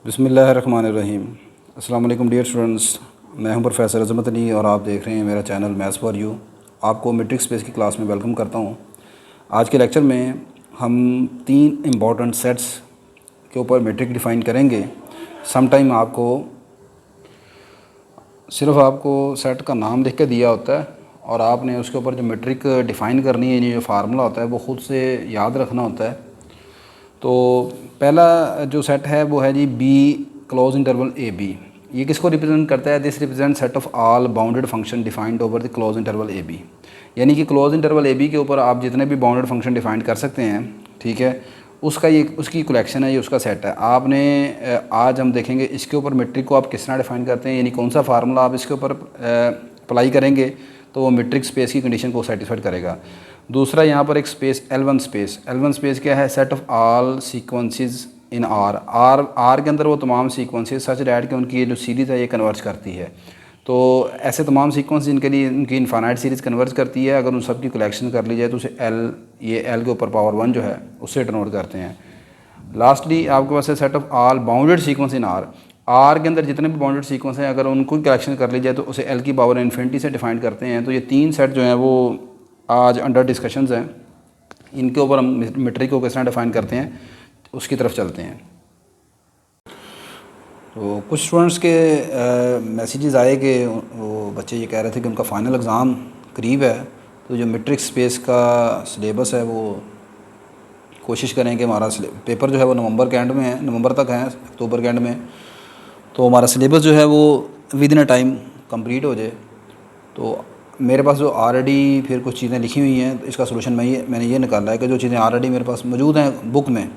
बिस्मिल्लाहिर्रहमानिर्रहीम। अस्सलाम वालेकुम डियर स्टूडेंट्स, मैं हूं प्रोफेसर अज़मत अली और आप देख रहे हैं मेरा चैनल मैथ्स फॉर यू। आपको मैट्रिक्स स्पेस की क्लास में वेलकम करता हूं। आज के लेक्चर में हम 3 इम्पॉर्टेंट सेट्स के ऊपर मैट्रिक डिफ़ाइन करेंगे। समटाइम आपको सेट का नाम लिख के दिया होता है और आपने उसके ऊपर जो मैट्रिक डिफ़ाइन करनी है, जो फार्मूला होता है वो ख़ुद से याद रखना होता है। तो पहला जो सेट है वो है G B close interval A B. ये किसको रिप्रेजेंट करता है? This represent set of all bounded function defined over the close interval A B. यानी कि क्लोज इंटरवल ए बी के ऊपर आप जितने भी बाउंडेड फंक्शन डिफाइन कर सकते हैं, ठीक है, उसकी कलेक्शन है, ये उसका सेट है। आपने आज हम देखेंगे इसके ऊपर मैट्रिक को आप किस तरह डिफाइन करते हैं, यानी कौन सा फार्मूला आप इसके ऊपर अप्लाई करेंगे तो वो मैट्रिक स्पेस की कंडीशन को सेटिस्फाइड करेगा। दूसरा यहाँ पर एक स्पेस L1 स्पेस क्या है? Set of all sequences in are के अंदर वो तमाम सीक्वेंसेस सच डैट कि उनकी ये जो सीरीज़ है ये कन्वर्ज करती है। तो ऐसे तमाम सीक्वेंस जिनके लिए उनकी इनफाइनाइट सीरीज़ कन्वर्ज करती है, अगर उन सब की कलेक्शन कर ली जाए तो उसे L के ऊपर पावर 1 जो है उससे डिनोट करते हैं। लास्टली आपके पास है set of all bounded sequence in are के अंदर जितने भी बाउंडेड सीक्वेंस हैं, अगर उनको कलेक्शन कर ली जाए तो उसे L की पावर इन्फिनिटी से डिफाइन करते हैं। तो ये 3 सेट जो हैं वो आज अंडर डिस्कशंस हैं। इनके ऊपर हम मैट्रिक को किस तरह डिफाइन करते हैं उसकी तरफ चलते हैं। तो कुछ स्टूडेंट्स के मैसेजेस आए कि वो बच्चे ये कह रहे थे कि उनका फ़ाइनल एग्ज़ाम करीब है, तो जो मैट्रिक स्पेस का सिलेबस है वो कोशिश करें कि हमारा पेपर जो है वो नवंबर के एंड में है, नवंबर तक है, अक्टूबर के एंड में, तो हमारा सिलेबस जो है वो with in a time complete हो जाए। तो मेरे पास जो ऑलरेडी फिर कुछ चीज़ें लिखी हुई हैं, तो इसका सोल्यूशन मैंने ये निकाला है कि जो चीज़ें ऑलरेडी मेरे पास मौजूद हैं बुक में,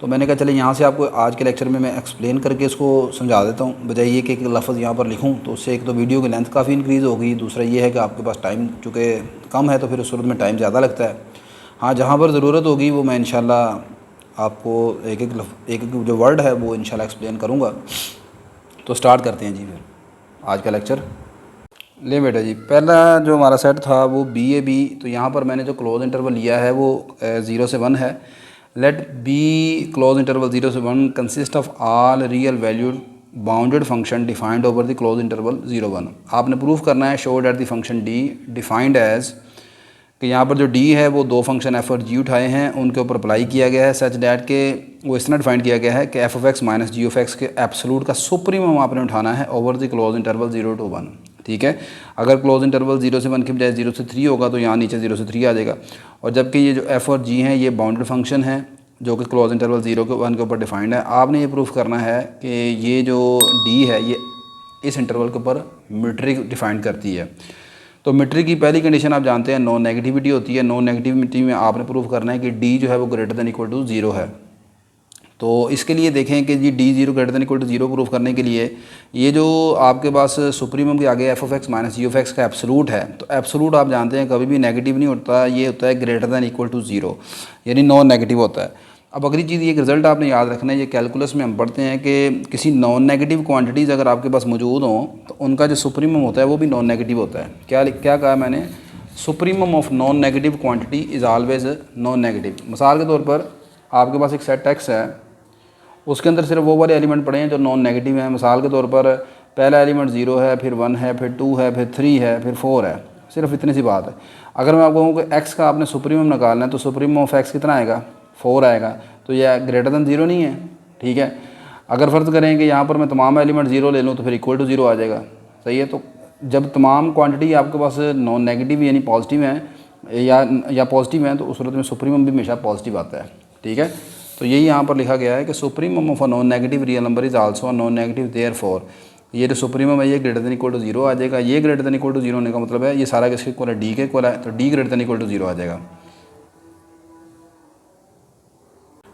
तो मैंने कहा चले यहाँ से आपको आज के लेक्चर में मैं एक्सप्लेन करके इसको समझा देता हूँ, बजाय ये कि एक लफ्ज़ यहाँ पर लिखूँ। तो उससे एक तो वीडियो की लेंथ काफ़ी इंक्रीज़ होगी, दूसरा ये है कि आपके पास टाइम चूँकि कम है तो फिर उस सूरत में टाइम ज़्यादा लगता है। हाँ, जहाँ पर ज़रूरत होगी वो मैं इंशाल्लाह आपको एक एक जो वर्ड है वो इंशाल्लाह एक्सप्लेन करूँगा। तो स्टार्ट करते हैं जी फिर आज का लेक्चर। ले बेटा जी, पहला जो हमारा सेट था वो बी ए बी। तो यहाँ पर मैंने जो क्लोज इंटरवल लिया है वो 0 से 1 है। लेट बी क्लोज इंटरवल 0 से 1 consist of all real valued bounded function defined over the close interval 0 1। आपने प्रूफ करना है show that the function D defined as कि यहाँ पर जो डी है वो 2 फंक्शन एफ और जी उठाए हैं, उनके ऊपर अप्लाई किया गया है सच डैट के वो इस तरह डिफाइंड किया गया है कि F of X minus G of X के एब्सोल्यूट का सुप्रीमम आपने उठाना है over the close interval 0 to 1। ठीक है, अगर क्लोज इंटरवल 0 से 1 की बजाय 0 से 3 होगा तो यहाँ नीचे 0 से 3 आ जाएगा। और जबकि ये जो एफ़ और जी हैं ये बाउंडेड फंक्शन है जो कि क्लोज इंटरवल 0 के 1 के ऊपर डिफाइंड है। आपने ये प्रूफ करना है कि ये जो डी है ये इस इंटरवल के ऊपर मैट्रिक डिफाइंड करती है। तो मैट्रिक की पहली कंडीशन आप जानते हैं नॉन नेगेटिविटी होती है। नॉन नेगेटिविटी में आपने प्रूफ करना है कि डी जो है वो ग्रेटर दैन इक्वल टू 0 है। तो इसके लिए देखें कि G D 0 greater than equal to 0 proof करने के लिए ये जो आपके पास सुप्रीमम के आगे F of X minus G of X का एब्सोल्यूट है, तो एब्सोल्यूट आप जानते हैं कभी भी नेगेटिव नहीं होता, ये होता है ग्रेटर दैन इक्वल टू 0, यानी नॉन नेगेटिव होता है। अब अगली चीज़ ये रिज़ल्ट आपने याद रखना है, ये कैलकुलस में हम पढ़ते हैं कि किसी नॉन नेगेटिव क्वांटिटीज़ अगर आपके पास मौजूद हों तो उनका जो सुप्रीमम होता है वो भी नॉन नेगेटिव होता है। क्या कहा मैंने? Supremum of non negative quantity is always non negative. मिसाल के तौर पर आपके पास एक सेट एक्स है, उसके अंदर सिर्फ वो वाले एलिमेंट पड़े हैं जो नॉन नेगेटिव हैं। मिसाल के तौर पर पहला एलिमेंट 0 है, फिर 1 है, फिर 2 है, फिर 3 है, फिर 4 है, सिर्फ इतनी सी बात है। अगर मैं आपको कहूँ कि x का आपने सुप्रीमम निकालना है तो सुप्रीमम ऑफ x कितना आएगा? 4 आएगा। तो यह ग्रेटर दैन 0 नहीं है, ठीक है। अगर फ़र्ज़ करें कि यहाँ पर मैं तमाम एलिमेंट 0 ले लूँ तो फिर इक्वल टू 0 आ जाएगा, सही है। तो जब तमाम क्वान्टिटी आपके पास नॉन नेगेटिव यानी पॉजिटिव हैं या पॉजिटिव हैं तो उस सूरत में सुप्रीमम भी हमेशा पॉजिटिव आता है, ठीक है। तो यही यहाँ पर लिखा गया है कि supremum of a non negative real number is also a non negative therefore ये जो सुप्रीमम है ये ग्रेटर दैन इक्वल टू 0 आ जाएगा। ये ग्रेटर दैन इक्वल टू 0 होने का मतलब है ये सारा किसके इक्वल है? डी के इक्वल है, तो D greater than equal to 0 आ जाएगा।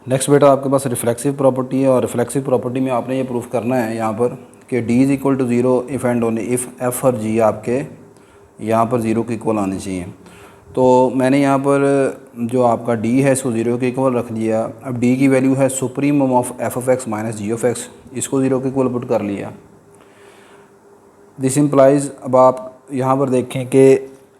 नेक्स्ट बेटा आपके पास रिफ्लेक्सिव प्रॉपर्टी है और रिफ्लेक्सिव प्रॉपर्टी में आपने ये प्रूफ करना है यहाँ पर कि D is equal to 0 if and only if F और जी आपके यहाँ पर 0 के इक्वल आने चाहिए। तो मैंने यहाँ पर जो आपका डी है इसको 0 के इक्वल रख लिया। अब डी की वैल्यू है supremum of F of X minus G of X, इसको 0 के इक्वल पुट कर लिया। दिस इम्प्लाइज़, अब आप यहाँ पर देखें कि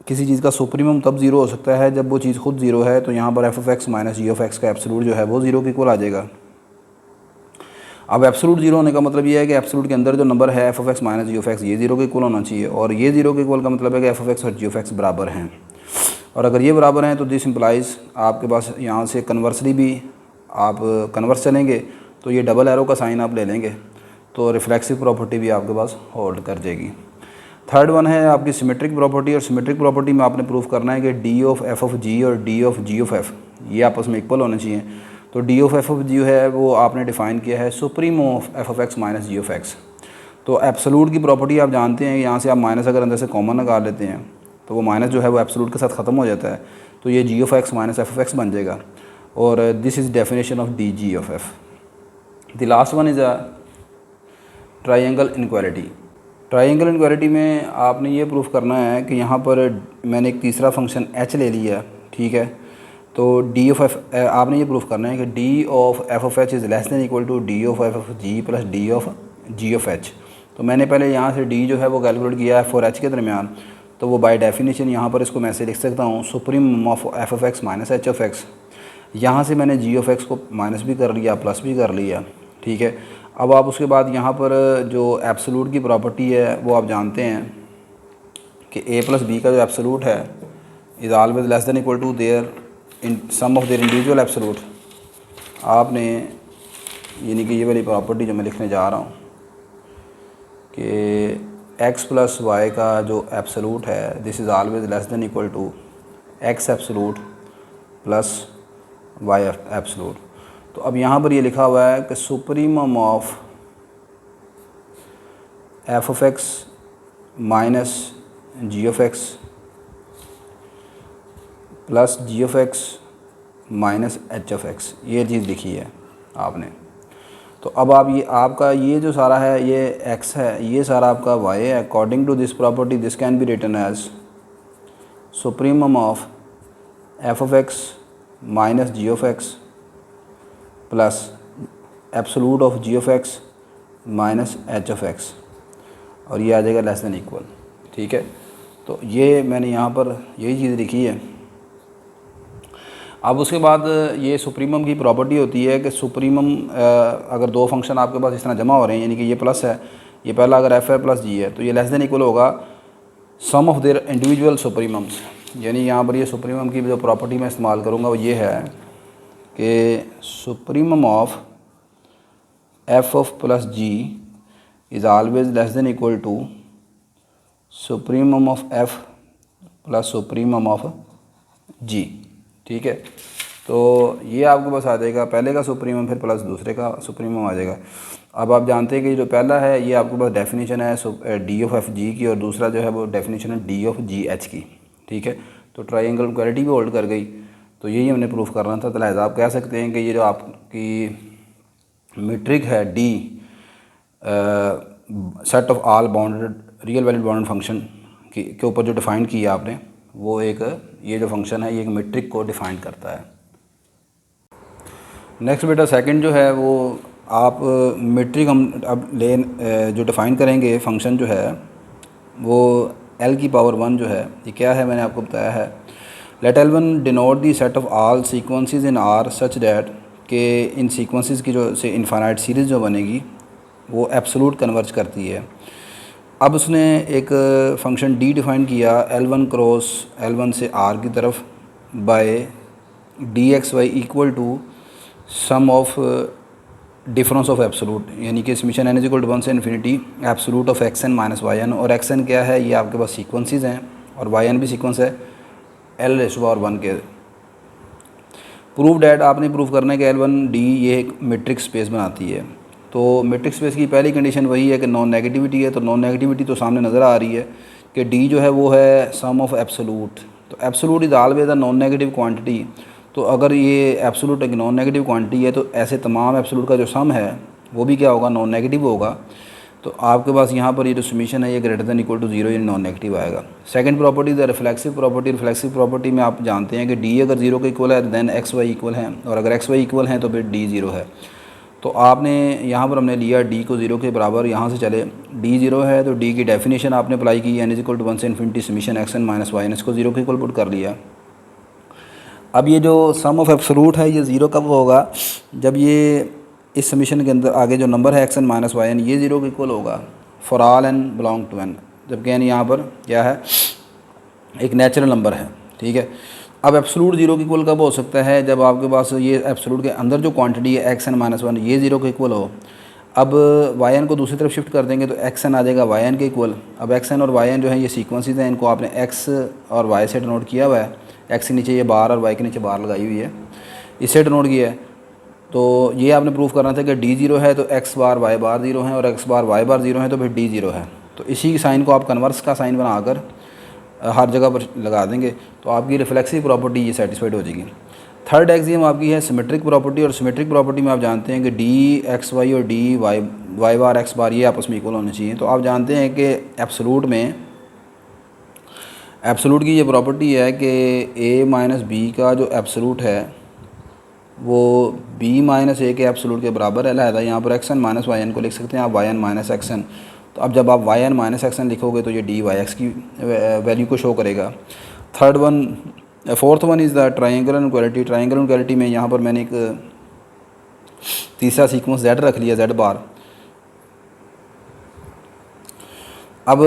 किसी चीज़ का सुप्रीमम तब 0 हो सकता है जब वो चीज़ खुद 0 है, तो यहाँ पर F of X minus G of X का एब्सोल्यूट जो है वो 0 के इक्वल आ जाएगा। अब एब्सोलूट जीरो होने का मतलब ये है कि एब्सोलूट के अंदर जो नंबर है F of X minus G of X ये जीरो के इक्वल होना चाहिए, और ये जीरो के इक्वल का मतलब है कि एफ ऑफ एक्स और जी ऑफ एक्स बराबर हैं। और अगर ये बराबर हैं तो दिस इम्प्लाइज़ आपके पास यहाँ से कन्वर्सली भी आप कन्वर्स चलेंगे तो ये डबल एरो का साइन आप ले लेंगे, तो रिफ्लेक्सिव प्रॉपर्टी भी आपके पास होल्ड कर जाएगी। थर्ड वन है आपकी सिमेट्रिक प्रॉपर्टी, और सिमेट्रिक प्रॉपर्टी में आपने प्रूफ करना है कि D of F of G और D of G of F ये आपस में इक्वल होने चाहिए। तो D of F of G है वो आपने डिफ़ाइन किया है supreme of F of X minus G of X. तो एब्सोलूट की प्रॉपर्टी आप जानते हैं, यहाँ से आप माइनस अगर अंदर से कॉमन निकाल लेते हैं तो वो माइनस जो है वो एब्सोलूट के साथ ख़त्म हो जाता है, तो ये G of X minus F of X बन जाएगा, और this is definition of D G of F. The last one is a triangle inequality. Triangle inequality में आपने ये प्रूफ करना है कि यहाँ पर मैंने एक तीसरा फंक्शन एच ले लिया, ठीक है, तो डी ऑफ एफ आपने ये प्रूफ करना है कि D of F of H is less than equal to D of F of G plus D of G of H. तो मैंने पहले यहाँ से डी जो है वो कैलकुलेट किया है फॉर एच के दरमियान, तो वो बाय डेफिनेशन यहाँ पर इसको मैं ऐसे लिख सकता हूँ supreme of F of X minus H of x. यहाँ से मैंने जी ऑफ एक्स को माइनस भी कर लिया प्लस भी कर लिया, ठीक है। अब आप उसके बाद यहाँ पर जो एब्सोलूट की प्रॉपर्टी है वो आप जानते हैं कि ए प्लस बी का जो एब्सोलूट है is always less than equal to their in sum of their individual absolute. आपने यानी कि ये वाली प्रॉपर्टी जो मैं लिखने जा रहा हूँ कि x प्लस वाई का जो एब्सोलूट है this is always less than equal to X absolute plus Y absolute. तो अब यहाँ पर ये लिखा हुआ है कि supremum of F of X minus G of X plus G of X minus H of X, ये चीज़ लिखी है आपने। तो अब आप ये आपका ये जो सारा है ये x है, ये सारा आपका y है। According to this property this can be written as supremum of F of X minus G of X plus absolute of G of X minus H of X, और ये आ जाएगा लेस दैन इक्वल, ठीक है। तो ये मैंने यहाँ पर यही चीज़ लिखी है। अब उसके बाद ये सुप्रीमम की प्रॉपर्टी होती है कि सुप्रीमम अगर दो फंक्शन आपके पास इस तरह जमा हो रहे हैं, यानी कि ये प्लस है, ये पहला अगर एफ है प्लस जी है, तो ये लेस देन इक्वल होगा सम ऑफ देयर इंडिविजुअल सुप्रीमम्स। यानी यहाँ पर ये सुप्रीमम की जो प्रॉपर्टी मैं इस्तेमाल करूँगा वो ये है कि supremum of F of plus g is always less than equal to supremum of f plus supremum of g, ठीक है। तो ये आपके पास आ जाएगा पहले का सुप्रीमम फिर प्लस दूसरे का सुप्रीमम आ जाएगा। अब आप जानते हैं कि जो पहला है ये आपके पास डेफिनेशन है डी ऑफ एफ जी की, और दूसरा जो है वो डेफिनेशन है डी ऑफ जी एच की, ठीक है। तो ट्राइंगल इक्वालिटी भी होल्ड कर गई। तो यही हमने प्रूफ करना था। तो लिहाजा आप कह सकते हैं कि ये जो आपकी मीट्रिक है D set of all bounded real valued bounded function के ऊपर जो डिफ़ाइन किया आपने, वो एक ये जो फंक्शन है ये एक मीट्रिक को डिफ़ाइन करता है। नेक्स्ट बेटा सेकंड जो है वो आप मीट्रिक हम अब जो डिफ़ाइन करेंगे फंक्शन जो है वो l की पावर 1 जो है ये क्या है मैंने आपको बताया है। Let L1 denote the set of all sequences in R such that कि इन सीक्वेंसेस की जो से इनफाइनाइट सीरीज़ जो बनेगी वो एब्सोलूट कन्वर्ज करती है। अब उसने एक फंक्शन d डिफ़ाइन किया L1 क्रॉस L1 से R की तरफ by dxy equal to sum of difference of absolute, यानी कि समेशन n इक्वल टू 1 से infinity absolute of X N minus Y N. और एक्स एन क्या है, ये आपके पास सीक्वेंसेस हैं और वाई एन भी सीक्वेंस है L⁻⁴ के। प्रूव डैट आपने प्रूव करना है कि L1 D ये एक मैट्रिक स्पेस बनाती है। तो मैट्रिक स्पेस की पहली कंडीशन वही है कि नॉन नेगेटिविटी है। तो नॉन नेगेटिविटी तो सामने नज़र आ रही है कि D जो है वो है सम ऑफ एब्सोलूट। तो absolute is always a non negative quantity. तो अगर ये एब्सोलूट एक नॉन नेगेटिव क्वांटिटी है तो ऐसे तमाम एब्सोलूट का जो सम है वो भी क्या होगा, नॉन नेगेटिव होगा। तो आपके पास यहाँ पर ये जो समीशन है ये ग्रेटर दैन इक्वल टू 0 ये नॉन नेगेटिव आएगा। Second property the reflexive property. Reflexive property में आप जानते हैं कि डी अगर 0 के इक्वल है देन एक्स वाई इक्वल है, और अगर एक्स वाई इक्वल हैं तो फिर डी 0 है। तो आपने यहाँ पर हमने लिया डी को 0 के बराबर, यहाँ से चले डी 0 है तो डी की डेफिनेशन आपने अप्लाई की n इक्वल टू 1 से infinity summation X N minus Y N, इसको 0 के इक्वल पुट कर लिया। अब ये जो सम ऑफ एब्सोलूट है ये 0 कब होगा, जब ये इस समीशन के अंदर आगे जो नंबर है X N minus Y N ये ज़ीरो के इक्वल होगा for all N belong to N, जबकि एन यहाँ पर क्या है, एक नेचुरल नंबर है, ठीक है। अब एब्सोलूट ज़ीरो के इक्वल कब हो सकता है, जब आपके पास ये एब्सोलूट के अंदर जो क्वांटिटी है एक्स एन माइनस वन ये ज़ीरो के इक्वल हो। अब वाई एन को दूसरी तरफ शिफ्ट कर देंगे तो एक्स एन आ जाएगा वाई एन के इक्वल। अब एक्स एन और वाई एन जो है ये सीक्वेंसेस हैं, इनको आपने एक्स और वाई से डिनोट किया हुआ है, एक्स के नीचे ये बार और वाई के नीचे बार लगाई हुई है, इससे डिनोट किया है। तो ये आपने प्रूव करना था कि डी ज़ीरो है तो एक्स बार वाई बार ज़ीरो है और एक्स बार वाई बार ज़ीरो है तो फिर डी ज़ीरो है। तो इसी साइन को आप कन्वर्स का साइन बनाकर हर जगह पर लगा देंगे तो आपकी रिफ्लेक्सिव प्रॉपर्टी ये सेटिस्फाइड हो जाएगी। थर्ड एक्सियम आपकी है सिमेट्रिक प्रॉपर्टी, और सिमेट्रिक प्रॉपर्टी में आप जानते हैं कि डी एक्स वाई और डी वाई बार एक्स बार ये आपस में इक्वल होने चाहिए। तो आप जानते हैं कि एब्सोलूट में एब्सोलूट की ये प्रॉपर्टी है कि ए माइनस बी का जो एब्सोलूट है वो बी माइनस ए के एब्सोलूट के बराबर है। लिहाजा यहाँ पर X N minus Y N को लिख सकते हैं आप Y N minus X N. तो अब जब आप Y N minus X N लिखोगे तो ये डी वाई एक्स की वैल्यू को शो करेगा। Fourth one is the triangular inequality. Triangular inequality में यहाँ पर मैंने एक तीसरा सीक्वेंस जेड रख लिया, जेड बार। अब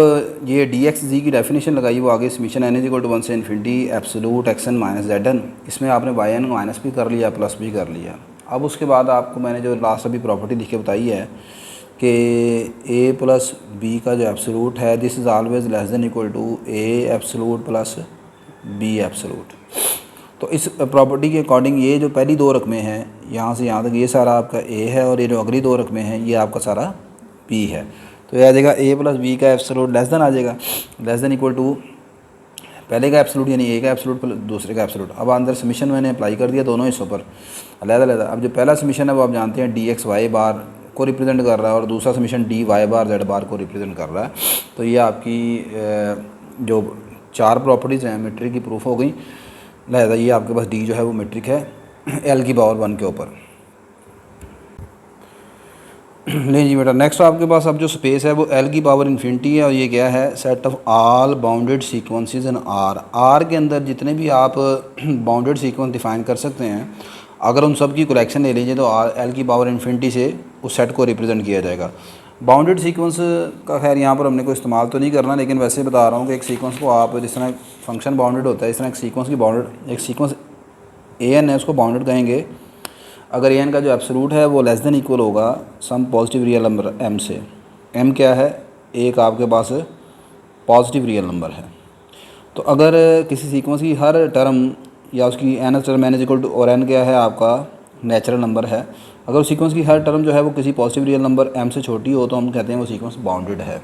ये डी एक्स जी की डेफिनेशन लगाई वो आगे summation N is equal to 1 से infinity absolute X N minus Z N. इसमें आपने वाई एन माइनस भी कर लिया प्लस भी कर लिया। अब उसके बाद आपको मैंने जो लास्ट अभी प्रॉपर्टी लिख के बताई है कि ए प्लस बी का जो एब्सोलूट है this is always less than equal to A absolute plus B absolute. तो इस प्रॉपर्टी के अकॉर्डिंग ये जो पहली दो रकमें हैं यहाँ से यहाँ तक ये सारा आपका ए है और ये जो अगली दो रकमें हैं ये आपका सारा बी है। तो ये आ जाएगा ए प्लस बी का एब्सोलूट लेस देन आ जाएगा, लेस देन इक्वल टू पहले का एब्सोलूट यानी ए का एब्सोलूट प्लस दूसरे का एब्सोलूट। अब अंदर समीशन मैंने अप्लाई कर दिया दोनों हिस्सों पर अलग-अलग। अब जो पहला समीशन है वो आप जानते हैं डी एक्स वाई बार को रिप्रेजेंट कर रहा है और दूसरा समीशन डी वाई बार जेड बार को रिप्रेजेंट कर रहा है। तो ये आपकी जो चार प्रॉपर्टीज़ हैं मेट्रिक की प्रूफ हो गई। लिहाजा ये आपके पास डी जो है वो मेट्रिक है एल की पावर 1 के ऊपर। नहीं जी बेटा, नेक्स्ट आपके पास अब जो स्पेस है वो एल की पावर इन्फिनिटी है और ये क्या है, set of all bounded sequences in R. R के अंदर जितने भी आप बाउंडेड सीक्वेंस डिफाइन कर सकते हैं अगर उन सब की कलेक्शन ले लीजिए तो आर एल की पावर इन्फिनिटी से उस सेट को रिप्रेजेंट किया जाएगा। बाउंडेड सीक्वेंस का खैर यहाँ पर हमने कोई इस्तेमाल तो नहीं करना, लेकिन वैसे बता रहा हूँ कि एक सीक्वेंस को आप जिस तरह फंक्शन बाउंडेड होता है इस तरह एक सीक्वेंस की बाउंडेड एक सीक्वेंस ए एन है उसको बाउंडेड कहेंगे अगर ए एन का जो एब्सोलूट है वो लेस देन इक्वल होगा some positive real number M से। एम क्या है, एक आपके पास पॉजिटिव रियल नंबर है। तो अगर किसी सीक्वेंस की हर टर्म या उसकी N term N is equal to और एन क्या है आपका नेचुरल नंबर है, अगर उस सीक्वेंस की हर टर्म जो है वो किसी पॉजिटिव रियल नंबर एम से छोटी हो तो हम कहते हैं वो सीक्वेंस बाउंडेड है।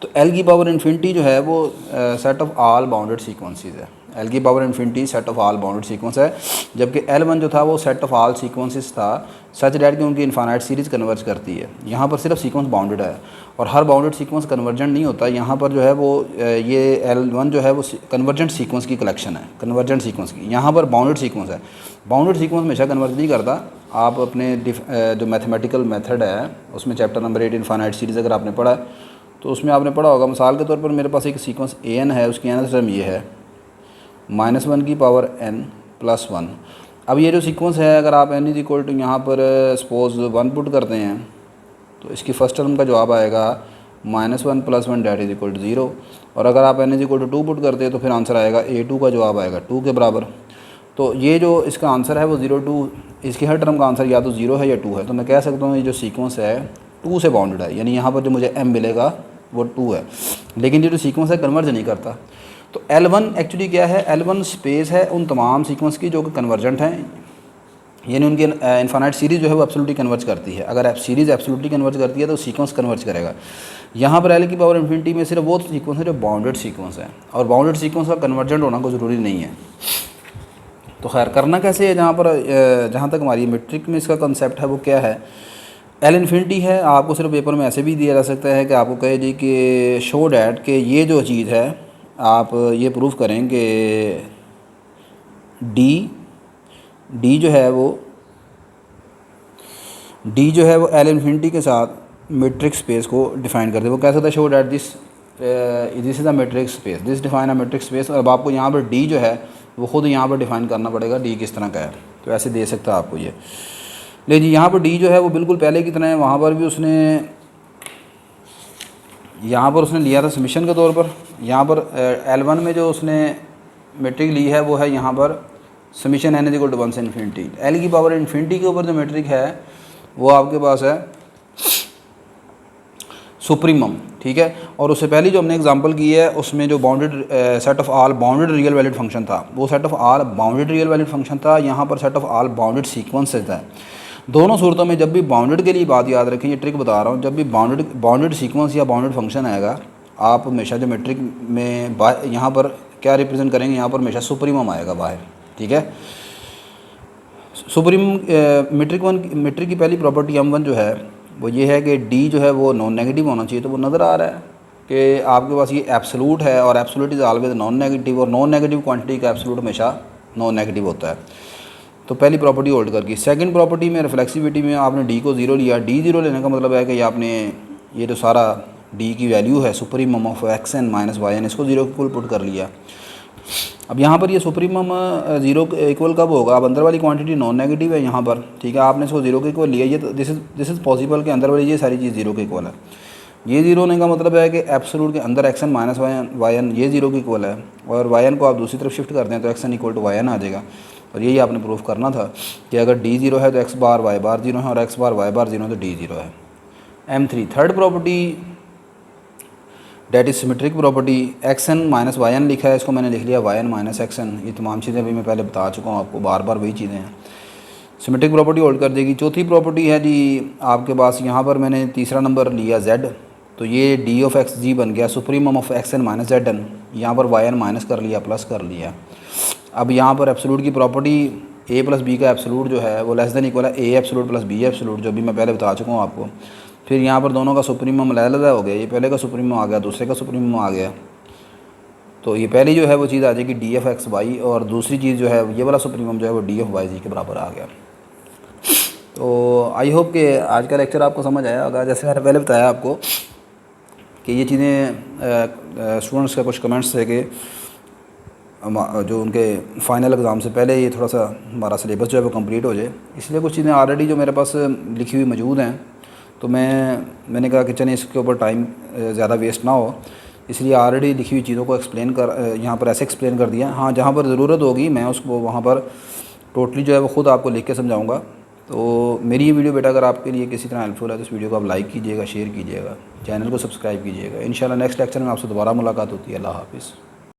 तो एल की पावर इन्फिनिटी जो है वो set of all bounded sequences है। एल की power infinity set of all bounded sequence है, जबकि L1 जो था वो सेट ऑफ ऑल सीक्वेंसेस था सच डैट कि उनकी इन्फानाइट सीरीज़ कन्वर्ज करती है। यहाँ पर सिर्फ सीक्वेंस बाउंडेड है और हर बाउंडेड सीक्वेंस कन्वर्जेंट नहीं होता। यहाँ पर जो है वो ये L1 जो है वो कन्वर्जेंट सीक्वेंस की कलेक्शन है, कन्वर्जेंट सीक्वेंस की। यहाँ पर बाउंडेड सीक्वेंस है, बाउंडेड सीक्वेंस हमेशा कन्वर्ज नहीं करता। आप अपने जो मैथमेटिकल मेथड है उसमें चैप्टर नंबर 8 इन्फानाइट सीरीज़ अगर आपने पढ़ा है तो उसमें आपने पढ़ा होगा, मिसाल के तौर पर मेरे पास एक सीक्वेंस एन है, उसकी एन टर्म ये है -1 की पावर n + 1। अब ये जो सीक्वेंस है अगर आप n इज इक्वल टू यहाँ पर सपोज 1 पुट करते हैं तो इसकी फर्स्ट टर्म का जवाब आएगा -1 + 1 डैट इज इक्वल टू 0। और अगर आप n is equal to 2 put करते हैं तो फिर आंसर आएगा a2 का जवाब आएगा 2 के बराबर। तो ये जो इसका आंसर है वो 0 2, इसकी हर टर्म का आंसर या तो 0 है या 2 है। तो मैं कह सकता हूँ ये जो सीक्वेंस है 2 से बाउंडेड है, यानी यहाँ पर जो मुझे m मिलेगा वो 2 है। लेकिन ये जो सीक्वेंस है कन्वर्ज नहीं करता। तो L1 एक्चुअली क्या है, L1 स्पेस है उन तमाम सीक्वेंस की जो कि कन्वर्जेंट हैं, यानी उनकी इन्फानाइट सीरीज़ जो है वो एब्सोल्युटली कन्वर्ज करती है। अगर सीरीज़ एब्सोल्युटली कन्वर्ज करती है तो सीक्वेंस कन्वर्ज करेगा। यहाँ पर L की पावर इन्फिनिटी में सिर्फ वो सीक्वेंस है जो बाउंडेड सीक्वेंस है और बाउंडेड सीक्वेंस का कन्वर्जेंट होना कोई ज़रूरी नहीं है। तो खैर करना कैसे है, जहाँ तक हमारी मेट्रिक में इसका कंसेप्ट है वो क्या है, L इन्फिनिटी है। आपको सिर्फ पेपर में ऐसे भी दिया जा सकता है कि आपको कहे जी कि शो डैट कि ये जो चीज़ है आप ये प्रूफ करें कि डी जो है वो L इन्फिनिटी के साथ मेट्रिक स्पेस को डिफाइन कर दे। वो कह सकता है show that this is a metric space, this define a metric space. और अब आपको यहाँ पर D जो है वो ख़ुद यहाँ पर डिफाइन करना पड़ेगा D किस तरह का है, तो ऐसे दे सकता है आपको ये। ले जी, यहाँ पर डी जो है वो बिल्कुल पहले की तरह है। वहाँ पर भी उसने, यहाँ पर उसने लिया था सबमिशन के तौर पर। यहाँ पर L1 में जो उसने मेट्रिक ली है वो है यहाँ पर सबमिशन n = 1 से इन्फिनिटी। L की पावर इन्फिनिटी के ऊपर जो मेट्रिक है वो आपके पास है सुप्रीमम, ठीक है। और उससे पहले जो हमने एग्जांपल की है उसमें जो bounded set of all bounded real valid function था, वो set of all bounded real valid function था। यहाँ पर set of all bounded sequences है। दोनों सूरतों में जब भी बाउंडेड के लिए बात याद रखें, ये ट्रिक बता रहा हूँ, जब भी बाउंडेड सीक्वेंस या बाउंडेड फंक्शन आएगा, आप हमेशा जो मेट्रिक में यहाँ पर क्या रिप्रेजेंट करेंगे, यहाँ पर हमेशा सुप्रीमम आएगा बाहर, ठीक है। सुप्रीमम मेट्रिक की पहली प्रॉपर्टी M1 जो है वो ये है कि डी जो है वो नॉन नेगेटिव होना चाहिए। तो वो नज़र आ रहा है कि आपके पास ये एब्सोल्यूट है और absolute is always non negative, और नॉन नेगेटिव क्वांटिटी का एब्सोल्यूट हमेशा नॉन नेगेटिव होता है। तो पहली प्रॉपर्टी होल्ड करके, सेकंड प्रॉपर्टी में रिफ्लेक्सिविटी में आपने डी को ज़ीरो लिया। डी ज़ीरो लेने का मतलब है कि आपने ये जो सारा डी की वैल्यू है सुप्रीमम ऑफ xn माइनस yn, इसको ज़ीरो के इक्वल पुट कर लिया। अब यहाँ पर ये सुप्रीमम ज़ीरो के इक्वल कब होगा? अब अंदर वाली क्वांटिटी नॉन नेगेटिव है यहाँ पर, ठीक है, आपने इसको ज़ीरो के इक्वल लिया। ये तो दिस इज़ पॉसिबल कि अंदर वाली ये सारी चीज़ ज़ीरो के इक्वल है। ये ज़ीरो होने का मतलब है कि एब्सोल्यूट के अंदर xn माइनस yn ये ज़ीरो के इक्वल है, और yn को आप दूसरी तरफ शिफ्ट करते हैं तो xn = yn आ जाएगा। और यही आपने प्रूफ करना था कि अगर डी ज़ीरो है तो x bar y bar zero है, और x bar y bar zero है तो डी ज़ीरो है। M3 third property that is symmetric property, xn माइनस yn लिखा है, इसको मैंने लिख लिया yn माइनस xn। ये तमाम चीज़ें अभी मैं पहले बता चुका हूँ आपको, बार बार वही चीज़ें हैं। सिमेट्रिक प्रॉपर्टी होल्ड कर देगी। चौथी प्रॉपर्टी है जी आपके पास, यहाँ पर मैंने तीसरा नंबर लिया z, तो ये डी ऑफ एक्स जी बन गया supremum of xn minus zn। यहाँ पर yn माइनस कर लिया, प्लस कर लिया। अब यहाँ पर एब्सोल्यूट की प्रॉपर्टी a प्लस बी का एब्सोल्यूट जो है वो लेस देन इक्वल है a absolute plus b absolute, जो भी मैं पहले बता चुका हूँ आपको। फिर यहाँ पर दोनों का सुप्रीमम अलग-अलग हो गया, ये पहले का सुप्रीमम आ गया, दूसरे का सुप्रीमम आ गया। तो ये पहली जो है वो चीज़ आ जाएगी डी ऑफ एक्स वाई, और दूसरी चीज़ जो है ये वाला सुप्रीमम जो है वो डी ऑफ वाई जी के बराबर आ गया। तो आई होप कि आज का लेक्चर आपको समझ आया होगा। जैसे मैंने पहले बताया आपको कि ये चीज़ें स्टूडेंट्स का कुछ कमेंट्स थे कि जो उनके फाइनल एग्ज़ाम से पहले ये थोड़ा सा हमारा सिलेबस जो है वो कंप्लीट हो जाए, इसलिए कुछ चीज़ें ऑलरेडी जो मेरे पास लिखी हुई मौजूद हैं। तो मैंने कहा कि चलिए इसके ऊपर टाइम ज़्यादा वेस्ट ना हो, इसलिए ऑलरेडी लिखी हुई चीज़ों को एक्सप्लेन कर यहाँ पर ऐसे एक्सप्लेन कर दिया। हाँ, जहाँ पर ज़रूरत होगी मैं उसको वहाँ पर टोटली जो है वो ख़ुद आपको लिख के समझाऊँगा। तो मेरी ये वीडियो बेटा अगर आपके लिए किसी तरह हेल्पफुल है तो इस वीडियो को आप लाइक कीजिएगा, शेयर कीजिएगा, चैनल को सब्सक्राइब कीजिएगा। इंशाल्लाह नेक्स्ट लेक्चर में आपसे दोबारा मुलाकात होती है। अल्लाह हाफ़िज़।